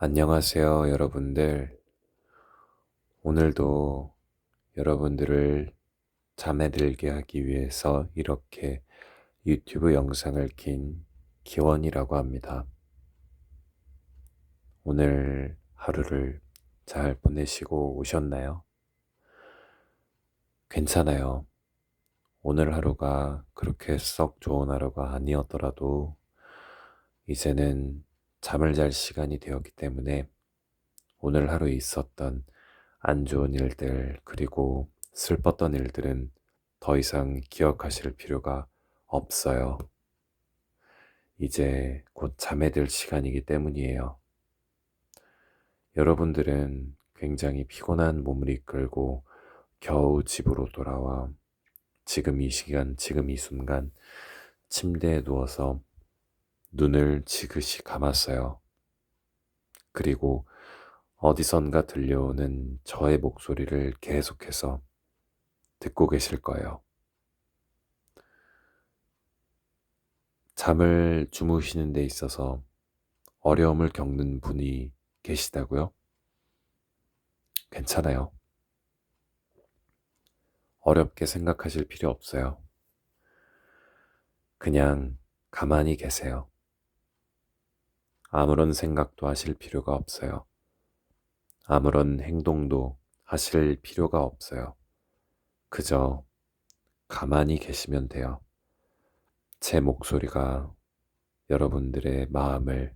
안녕하세요, 여러분들. 오늘도 여러분들을 잠에 들게 하기 위해서 이렇게 유튜브 영상을 킨 기원이라고 합니다. 오늘 하루를 잘 보내시고 오셨나요? 괜찮아요. 오늘 하루가 그렇게 썩 좋은 하루가 아니었더라도 이제는 잠을 잘 시간이 되었기 때문에 오늘 하루 있었던 안 좋은 일들, 그리고 슬펐던 일들은 더 이상 기억하실 필요가 없어요. 이제 곧 잠에 들 시간이기 때문이에요. 여러분들은 굉장히 피곤한 몸을 이끌고 겨우 집으로 돌아와 지금 이 시간, 지금 이 순간 침대에 누워서 눈을 지그시 감았어요. 그리고 어디선가 들려오는 저의 목소리를 계속해서 듣고 계실 거예요. 잠을 주무시는 데 있어서 어려움을 겪는 분이 계시다고요? 괜찮아요. 어렵게 생각하실 필요 없어요. 그냥 가만히 계세요. 아무런 생각도 하실 필요가 없어요. 아무런 행동도 하실 필요가 없어요. 그저 가만히 계시면 돼요. 제 목소리가 여러분들의 마음을,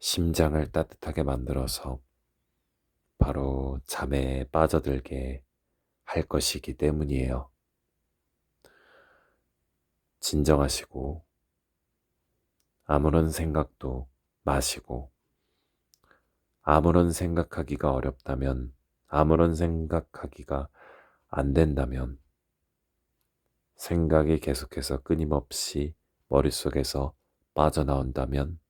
심장을 따뜻하게 만들어서 바로 잠에 빠져들게 할 것이기 때문이에요. 진정하시고 아무런 생각도 마시고, 아무런 생각하기가 어렵다면, 아무런 생각하기가 안 된다면, 생각이 계속해서 끊임없이 머릿속에서 빠져나온다면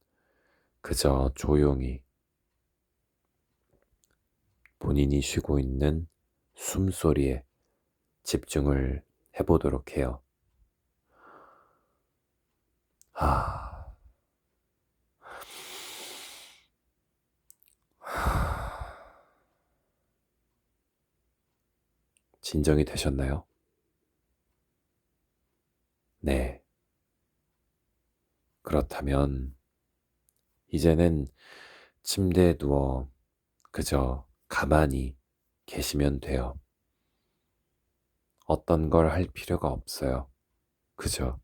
그저 조용히 본인이 쉬고 있는 숨소리에 집중을 해보도록 해요. 하... 진정이 되셨나요? 네. 그렇다면 이제는 침대에 누워 그저 가만히 계시면 돼요. 어떤 걸 할 필요가 없어요. 그저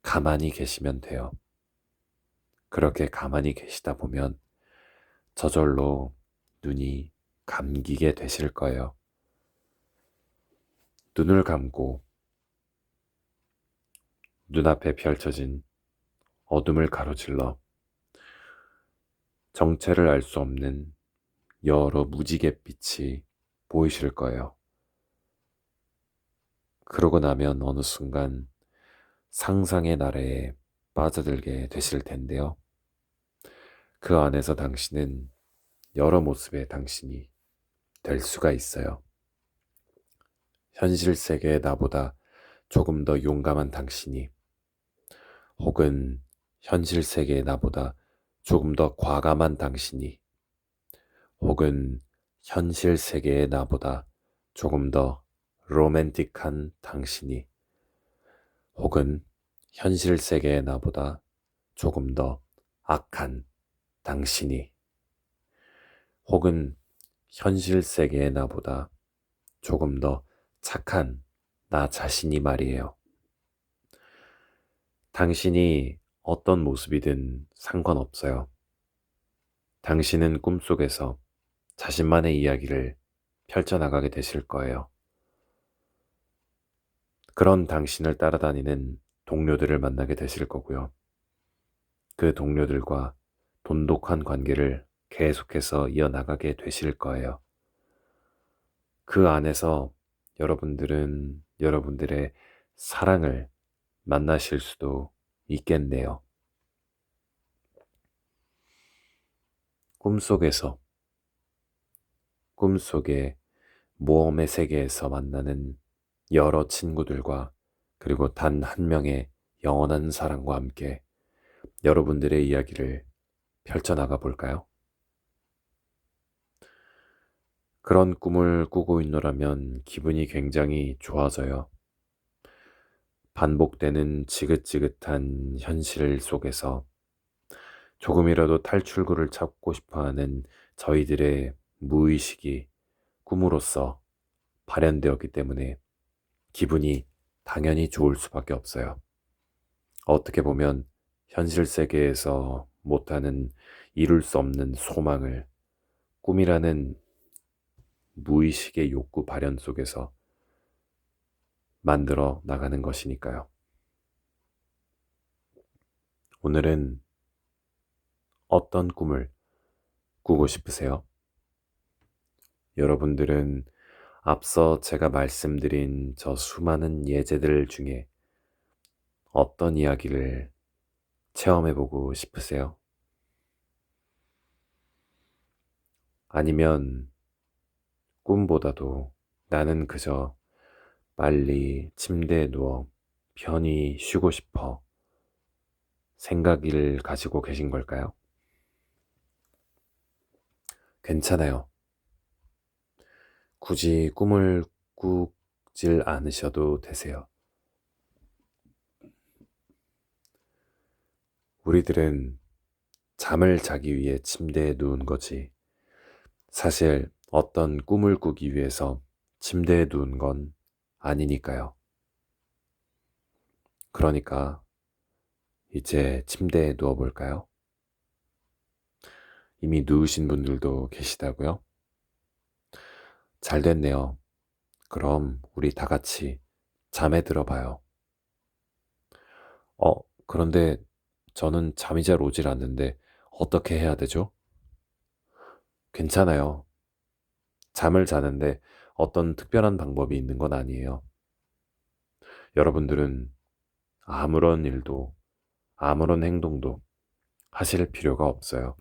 가만히 계시면 돼요. 그렇게 가만히 계시다 보면 저절로 눈이 감기게 되실 거예요. 눈을 감고 눈앞에 펼쳐진 어둠을 가로질러 정체를 알 수 없는 여러 무지갯빛이 보이실 거예요. 그러고 나면 어느 순간 상상의 나래에 빠져들게 되실 텐데요. 그 안에서 당신은 여러 모습의 당신이 될 수가 있어요. 현실 세계의 나보다 조금 더 용감한 당신이, 혹은 현실 세계의 나보다 조금 더 과감한 당신이, 혹은 현실 세계의 나보다 조금 더 로맨틱한 당신이, 혹은 현실 세계의 나보다 조금 더 악한 당신이, 혹은 현실 세계의 나보다 조금 더 착한 나 자신이 말이에요. 당신이 어떤 모습이든 상관없어요. 당신은 꿈속에서 자신만의 이야기를 펼쳐나가게 되실 거예요. 그런 당신을 따라다니는 동료들을 만나게 되실 거고요. 그 동료들과 돈독한 관계를 계속해서 이어나가게 되실 거예요. 그 안에서 여러분들은 여러분들의 사랑을 만나실 수도 있겠네요. 꿈속에서, 꿈속의 모험의 세계에서 만나는 여러 친구들과, 그리고 단 한 명의 영원한 사랑과 함께 여러분들의 이야기를 펼쳐나가 볼까요? 그런 꿈을 꾸고 있노라면 기분이 굉장히 좋아져요. 반복되는 지긋지긋한 현실 속에서 조금이라도 탈출구를 찾고 싶어 하는 저희들의 무의식이 꿈으로써 발현되었기 때문에 기분이 당연히 좋을 수밖에 없어요. 어떻게 보면 현실 세계에서 못하는, 이룰 수 없는 소망을 꿈이라는 무의식의 욕구 발현 속에서 만들어 나가는 것이니까요. 오늘은 어떤 꿈을 꾸고 싶으세요? 여러분들은 앞서 제가 말씀드린 저 수많은 예제들 중에 어떤 이야기를 체험해보고 싶으세요? 아니면 꿈보다도 나는 그저 빨리 침대에 누워 편히 쉬고 싶어 생각을 가지고 계신 걸까요? 괜찮아요. 굳이 꿈을 꾸질 않으셔도 되세요. 우리들은 잠을 자기 위해 침대에 누운 거지, 사실 어떤 꿈을 꾸기 위해서 침대에 누운 건 아니니까요. 그러니까 이제 침대에 누워볼까요? 이미 누우신 분들도 계시다고요? 잘 됐네요. 그럼 우리 다 같이 잠에 들어봐요. 어, 그런데 저는 잠이 잘 오질 않는데 어떻게 해야 되죠? 괜찮아요. 잠을 자는데 어떤 특별한 방법이 있는 건 아니에요. 여러분들은 아무런 일도, 아무런 행동도 하실 필요가 없어요.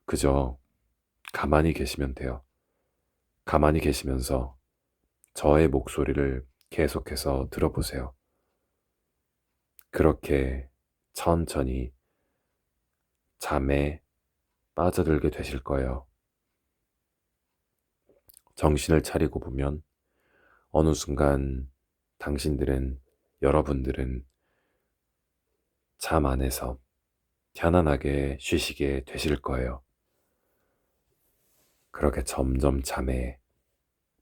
그저 가만히 계시면 돼요. 가만히 계시면서 저의 목소리를 계속해서 들어보세요. 그렇게 천천히 잠에 빠져들게 되실 거예요. 정신을 차리고 보면 어느 순간 당신들은, 여러분들은 잠 안에서 편안하게 쉬시게 되실 거예요. 그렇게 점점 잠에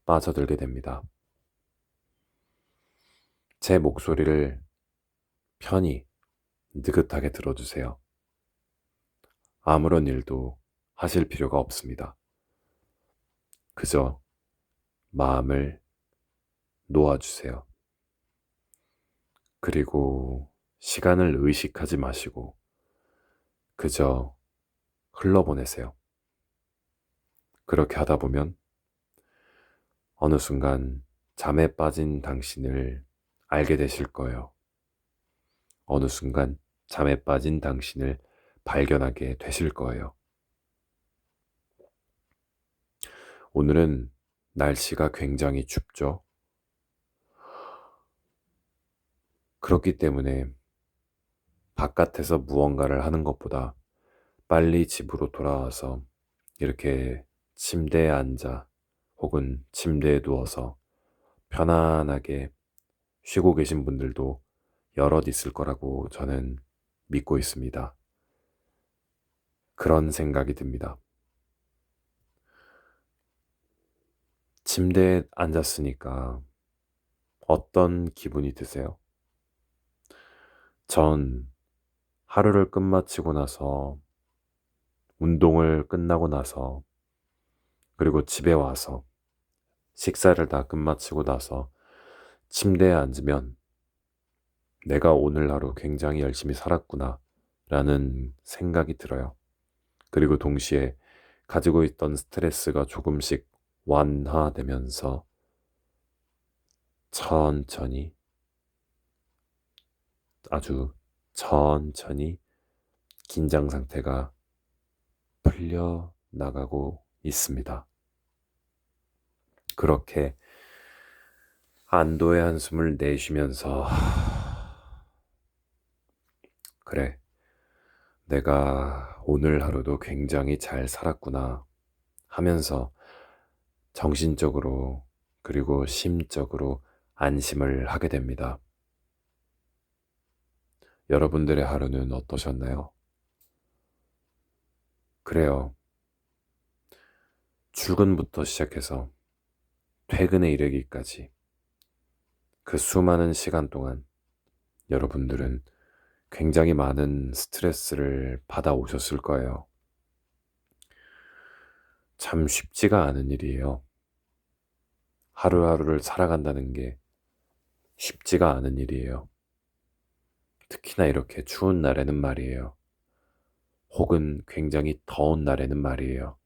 빠져들게 됩니다. 제 목소리를 편히 느긋하게 들어주세요. 아무런 일도 하실 필요가 없습니다. 그저 마음을 놓아주세요. 그리고 시간을 의식하지 마시고 그저 흘러보내세요. 그렇게 하다 보면 어느 순간 잠에 빠진 당신을 알게 되실 거예요. 어느 순간 잠에 빠진 당신을 발견하게 되실 거예요. 오늘은 날씨가 굉장히 춥죠. 그렇기 때문에 바깥에서 무언가를 하는 것보다 빨리 집으로 돌아와서 이렇게 침대에 앉아 혹은 침대에 누워서 편안하게 쉬고 계신 분들도 여럿 있을 거라고 저는 믿고 있습니다. 그런 생각이 듭니다. 침대에 앉았으니까 어떤 기분이 드세요? 전 하루를 끝마치고 나서, 운동을 끝나고 나서, 그리고 집에 와서 식사를 다 끝마치고 나서 침대에 앉으면 내가 오늘 하루 굉장히 열심히 살았구나 라는 생각이 들어요. 그리고 동시에 가지고 있던 스트레스가 조금씩 완화되면서 천천히, 아주 천천히 긴장 상태가 풀려 나가고 있습니다. 그렇게 안도의 한숨을 내쉬면서 그래, 내가 오늘 하루도 굉장히 잘 살았구나 하면서 정신적으로 그리고 심적으로 안심을 하게 됩니다. 여러분들의 하루는 어떠셨나요? 그래요. 출근부터 시작해서 퇴근에 이르기까지 그 수많은 시간 동안 여러분들은 굉장히 많은 스트레스를 받아오셨을 거예요. 참 쉽지가 않은 일이에요. 하루하루를 살아간다는 게 쉽지가 않은 일이에요. 특히나 이렇게 추운 날에는 말이에요. 혹은 굉장히 더운 날에는 말이에요.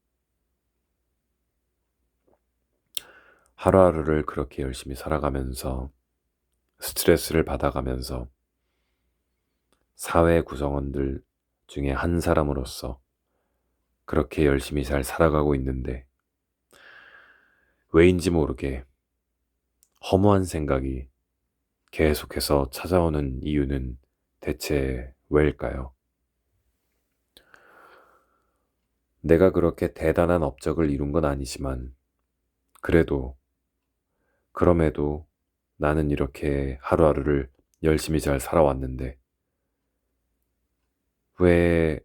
하루하루를 그렇게 열심히 살아가면서 스트레스를 받아가면서 사회 구성원들 중에 한 사람으로서 그렇게 열심히 잘 살아가고 있는데 왜인지 모르게 허무한 생각이 계속해서 찾아오는 이유는 대체 왜일까요? 내가 그렇게 대단한 업적을 이룬 건 아니지만 그럼에도 나는 이렇게 하루하루를 열심히 잘 살아왔는데 왜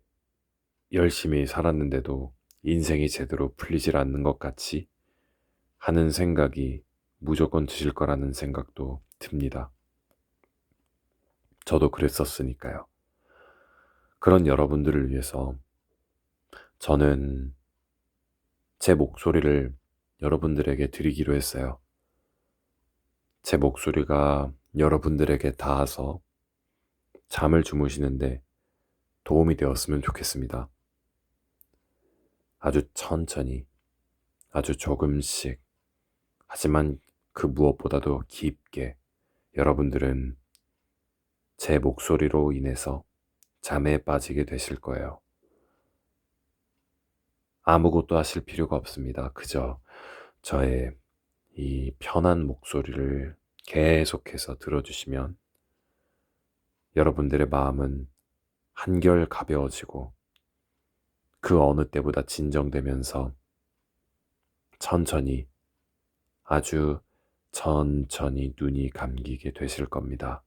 열심히 살았는데도 인생이 제대로 풀리질 않는 것 같이 하는 생각이 무조건 드실 거라는 생각도 듭니다. 저도 그랬었으니까요. 그런 여러분들을 위해서 저는 제 목소리를 여러분들에게 드리기로 했어요. 제 목소리가 여러분들에게 닿아서 잠을 주무시는데 도움이 되었으면 좋겠습니다. 아주 천천히, 아주 조금씩, 하지만 그 무엇보다도 깊게 여러분들은 제 목소리로 인해서 잠에 빠지게 되실 거예요. 아무것도 하실 필요가 없습니다. 그저 저의 이 편한 목소리를 계속해서 들어주시면 여러분들의 마음은 한결 가벼워지고 그 어느 때보다 진정되면서 천천히, 아주 천천히 눈이 감기게 되실 겁니다.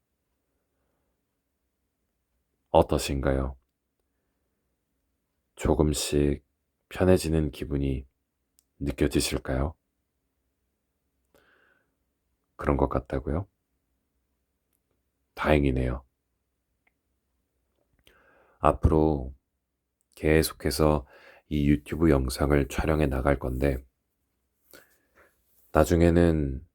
어떠신가요? 조금씩 편해지는 기분이 느껴지실까요? 그런 것 같다고요? 다행이네요. 앞으로 계속해서 이 유튜브 영상을 촬영해 나갈 건데, 나중에는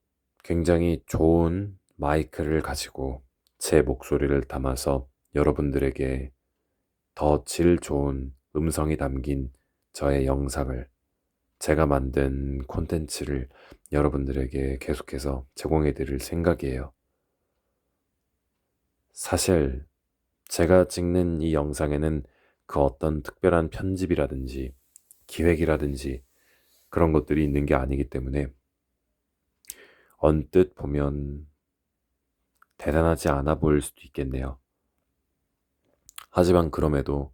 굉장히 좋은 마이크를 가지고 제 목소리를 담아서 여러분들에게 더 질 좋은 음성이 담긴 저의 영상을, 제가 만든 콘텐츠를 여러분들에게 계속해서 제공해 드릴 생각이에요. 사실 제가 찍는 이 영상에는 그 어떤 특별한 편집이라든지 기획이라든지 그런 것들이 있는 게 아니기 때문에 언뜻 보면 대단하지 않아 보일 수도 있겠네요. 하지만 그럼에도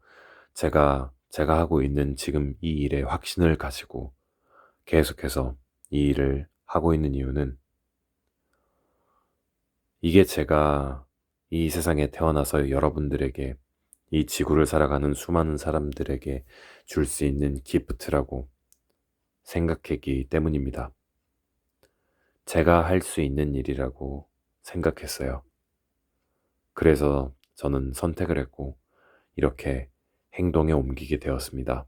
제가 하고 있는 지금 이 일에 확신을 가지고 계속해서 이 일을 하고 있는 이유는 이게 제가 이 세상에 태어나서 여러분들에게 이 지구를 살아가는 수많은 사람들에게 줄 수 있는 기프트라고 생각했기 때문입니다. 제가 할 수 있는 일이라고 생각했어요. 그래서 저는 선택을 했고 이렇게 행동에 옮기게 되었습니다.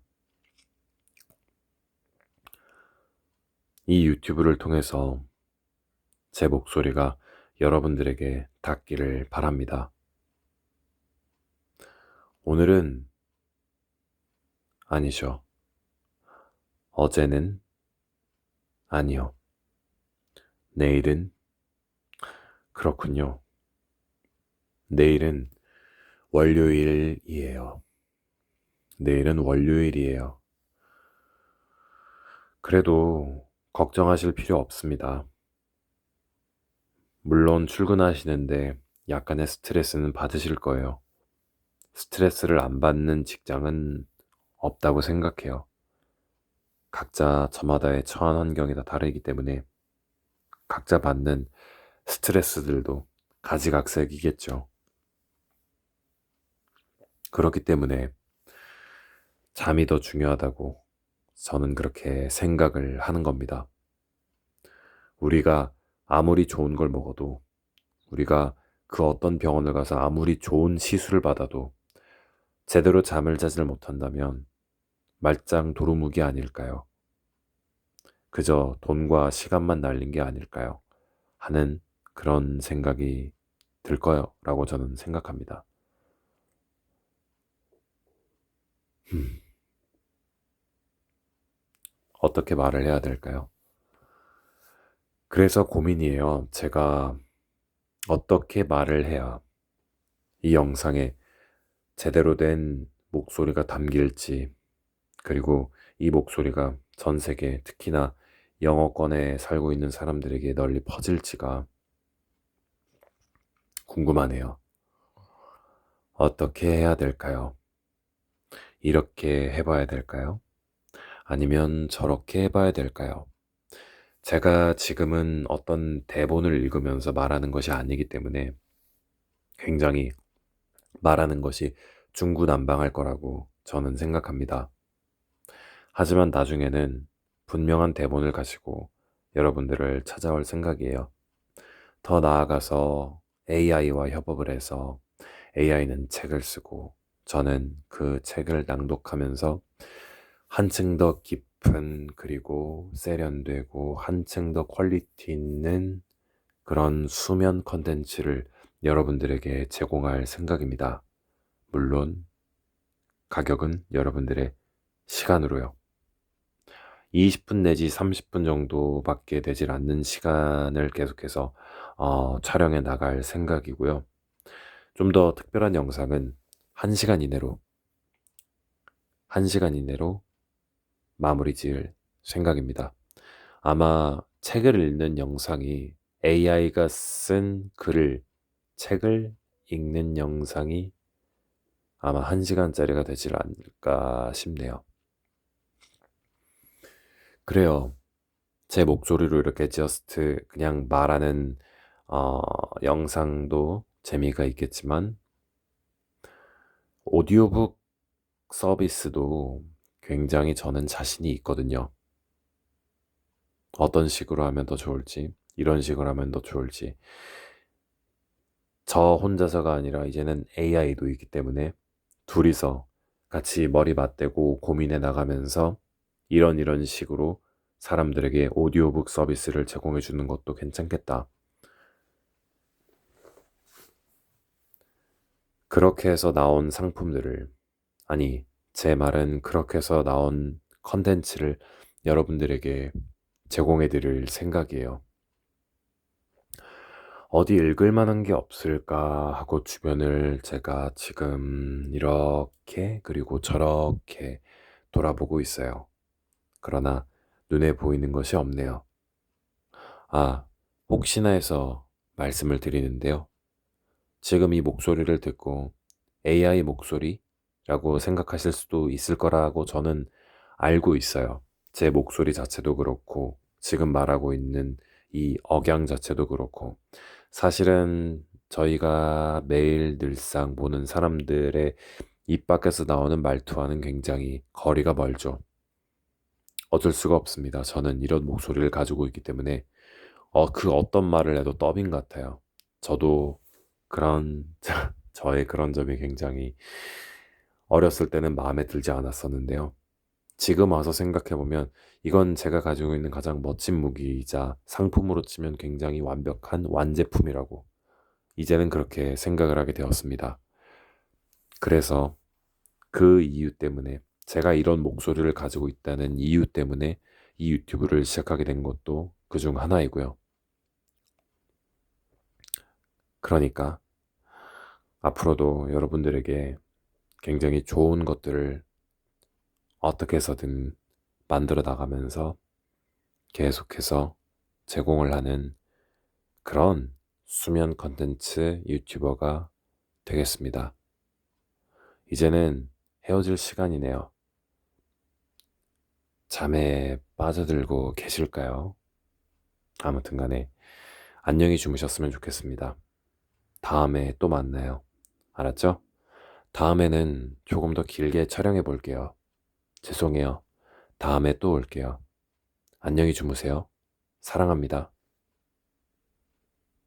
이 유튜브를 통해서 제 목소리가 여러분들에게 닿기를 바랍니다. 오늘은 아니죠. 어제는 아니요. 내일은 그렇군요. 내일은 월요일이에요. 내일은 월요일이에요. 그래도 걱정하실 필요 없습니다. 물론 출근하시는데 약간의 스트레스는 받으실 거예요. 스트레스를 안 받는 직장은 없다고 생각해요. 각자 저마다의 처한 환경이 다 다르기 때문에 각자 받는 스트레스들도 가지각색이겠죠. 그렇기 때문에 잠이 더 중요하다고 저는 그렇게 생각을 하는 겁니다. 우리가 아무리 좋은 걸 먹어도, 우리가 그 어떤 병원을 가서 아무리 좋은 시술을 받아도 제대로 잠을 자질 못한다면 말짱 도루묵이 아닐까요? 그저 돈과 시간만 날린 게 아닐까요? 하는 그런 생각이 들 거라고 저는 생각합니다. 어떻게 말을 해야 될까요? 그래서 고민이에요. 제가 어떻게 말을 해야 이 영상에 제대로 된 목소리가 담길지, 그리고 이 목소리가 전 세계, 특히나 영어권에 살고 있는 사람들에게 널리 퍼질지가 궁금하네요. 어떻게 해야 될까요? 이렇게 해봐야 될까요? 아니면 저렇게 해봐야 될까요? 제가 지금은 어떤 대본을 읽으면서 말하는 것이 아니기 때문에 굉장히 말하는 것이 중구난방할 거라고 저는 생각합니다. 하지만 나중에는 분명한 대본을 가지고 여러분들을 찾아올 생각이에요. 더 나아가서 AI와 협업을 해서 AI는 책을 쓰고 저는 그 책을 낭독하면서 한층 더 깊은, 그리고 세련되고 한층 더 퀄리티 있는 그런 수면 컨텐츠를 여러분들에게 제공할 생각입니다. 물론 가격은 여러분들의 시간으로요. 20분 내지 30분 정도밖에 되질 않는 시간을 계속해서 촬영해 나갈 생각이고요. 좀 더 특별한 영상은 1시간 이내로 1시간 이내로 마무리 지을 생각입니다. 아마 책을 읽는 영상이, AI가 쓴 책을 읽는 영상이 아마 1시간짜리가 되질 않을까 싶네요. 그래요. 제 목소리로 이렇게 저스트 그냥 말하는 영상도 재미가 있겠지만 오디오북 서비스도 굉장히 저는 자신이 있거든요. 어떤 식으로 하면 더 좋을지, 이런 식으로 하면 더 좋을지. 저 혼자서가 아니라 이제는 AI도 있기 때문에 둘이서 같이 머리 맞대고 고민해 나가면서 이런 식으로 사람들에게 오디오북 서비스를 제공해 주는 것도 괜찮겠다. 그렇게 해서 나온 상품들을, 아니, 제 말은 그렇게 해서 나온 컨텐츠를 여러분들에게 제공해 드릴 생각이에요. 어디 읽을 만한 게 없을까 하고 주변을 제가 지금 이렇게 그리고 저렇게 돌아보고 있어요. 그러나 눈에 보이는 것이 없네요. 아, 혹시나 해서 말씀을 드리는데요. 지금 이 목소리를 듣고 AI 목소리라고 생각하실 수도 있을 거라고 저는 알고 있어요. 제 목소리 자체도 그렇고, 지금 말하고 있는 이 억양 자체도 그렇고, 사실은 저희가 매일 늘상 보는 사람들의 입 밖에서 나오는 말투와는 굉장히 거리가 멀죠. 어쩔 수가 없습니다. 저는 이런 목소리를 가지고 있기 때문에 그 어떤 말을 해도 더빙 같아요. 저도 그런 저의 그런 점이 굉장히 어렸을 때는 마음에 들지 않았었는데요. 지금 와서 생각해보면 이건 제가 가지고 있는 가장 멋진 무기이자 상품으로 치면 굉장히 완벽한 완제품이라고 이제는 그렇게 생각을 하게 되었습니다. 그래서 그 이유 때문에, 제가 이런 목소리를 가지고 있다는 이유 때문에 이 유튜브를 시작하게 된 것도 그중 하나이고요. 그러니까 앞으로도 여러분들에게 굉장히 좋은 것들을 어떻게 해서든 만들어 나가면서 계속해서 제공을 하는 그런 수면 컨텐츠 유튜버가 되겠습니다. 이제는 헤어질 시간이네요. 잠에 빠져들고 계실까요? 아무튼 간에 안녕히 주무셨으면 좋겠습니다. 다음에 또 만나요. 알았죠? 다음에는 조금 더 길게 촬영해 볼게요. 죄송해요. 다음에 또 올게요. 안녕히 주무세요. 사랑합니다.